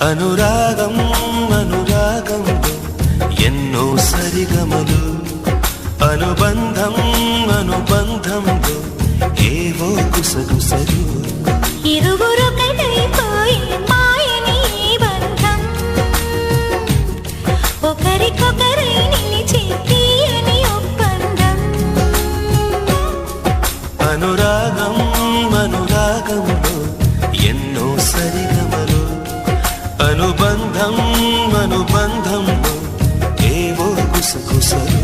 అనురాగం అనురాగంలో ఎన్నో సరిగమలు, అనుబంధం అనుబంధంలో ఏవో గుసగుసలు. ఇరువురొకటైపోయి మాయని బంధం, ఒకరికొకరై నిలిచే తీయని ఒప్పందం. అనురాగం అనురాగంలో ఎన్నో సరిగమలు, అనుబంధం అనుబంధంలో ఏవో గుసగుసలు.